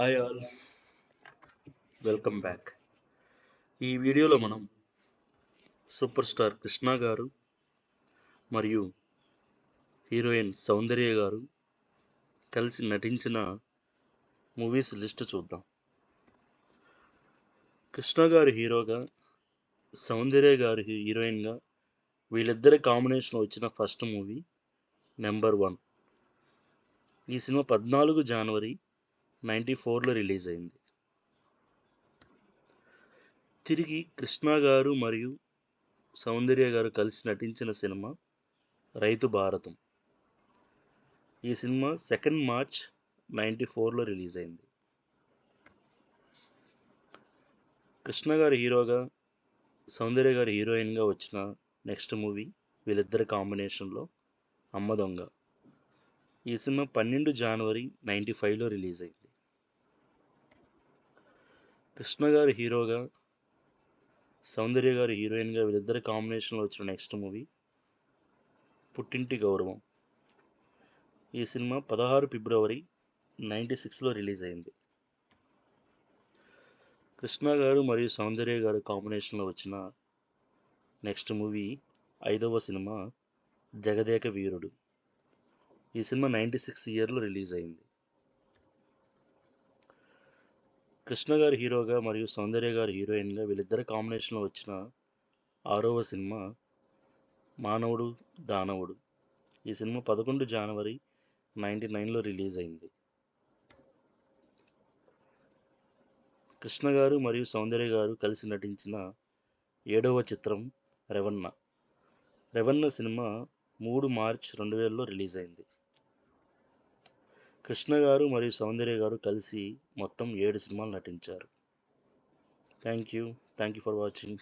Hi all, welcome back. ఈ వీడియోలో మనం సూపర్ స్టార్ కృష్ణ గారు మరియు హీరోయిన్ సౌందర్య గారు కలిసి నటించిన మూవీస్ లిస్ట్ చూద్దాం. కృష్ణ గారు హీరోగా, సౌందర్య గారు హీరోయిన్గా వీళ్ళిద్దరి కాంబినేషన్ వచ్చిన ఫస్ట్ మూవీ నెంబర్ 1. ఈ సినిమా 14 జనవరి 1994లో రిలీజ్ అయింది. తిరిగి కృష్ణ గారు మరియు సౌందర్య గారు కలిసి నటించిన సినిమా రైతు భారతం. ఈ సినిమా 2 మార్చ్ 1994లో రిలీజ్ అయింది. కృష్ణ గారు హీరోగా, సౌందర్య గారు హీరోయిన్గా వచ్చిన నెక్స్ట్ మూవీ వీళ్ళిద్దరి కాంబినేషన్లో అమ్మ దొంగ. ఈ సినిమా 12 జనవరి 1995లో రిలీజ్ అయింది. కృష్ణ గారు హీరోగా, సౌందర్య గారు హీరోయిన్గా వీళ్ళిద్దరి కాంబినేషన్లో వచ్చిన నెక్స్ట్ మూవీ పుట్టింటి గౌరవం. ఈ సినిమా 16 ఫిబ్రవరి 1996లో రిలీజ్ అయింది. కృష్ణ గారు మరియు సౌందర్య గారు కాంబినేషన్లో వచ్చిన నెక్స్ట్ మూవీ 5వ సినిమా జగదేక వీరుడు. ఈ సినిమా 96 ఇయర్లో రిలీజ్ అయింది. కృష్ణ గారు హీరోగా మరియు సౌందర్య గారు హీరోయిన్గా వీళ్ళిద్దరి కాంబినేషన్లో వచ్చిన 6వ సినిమా మానవుడు దానవుడు. ఈ సినిమా 11 జనవరి 1999లో రిలీజ్ అయింది. కృష్ణ గారు మరియు సౌందర్య గారు కలిసి నటించిన 7వ చిత్రం రెవన్న. రెవన్న సినిమా 3 మార్చ్ 2000లో రిలీజ్ అయింది. కృష్ణ గారు మరియు సౌందర్య గారు కలిసి మొత్తం 7 సినిమాలు నటించారు. Thank you for watching.